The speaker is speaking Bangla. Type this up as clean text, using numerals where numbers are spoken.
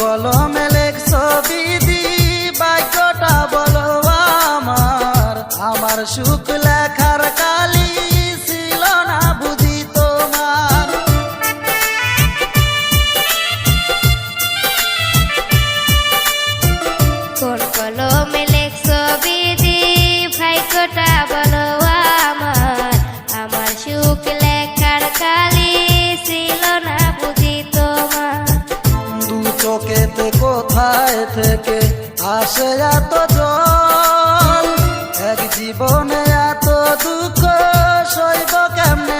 কলমে লেখছো বিধি, ভাগ্যটা বলো আমার সুখ লেখার কালি ছিল না বুঝি তোমার। কোন কলমে লেখছো বিধি, ভাগ্যটা বলো আমার সুখ লেখার কালি ছিল না বুঝি তোমার। দু চোখেতে কোথায় থেকে আসে এত জল, এক জীবনে এত দুঃখ সইব কেমনে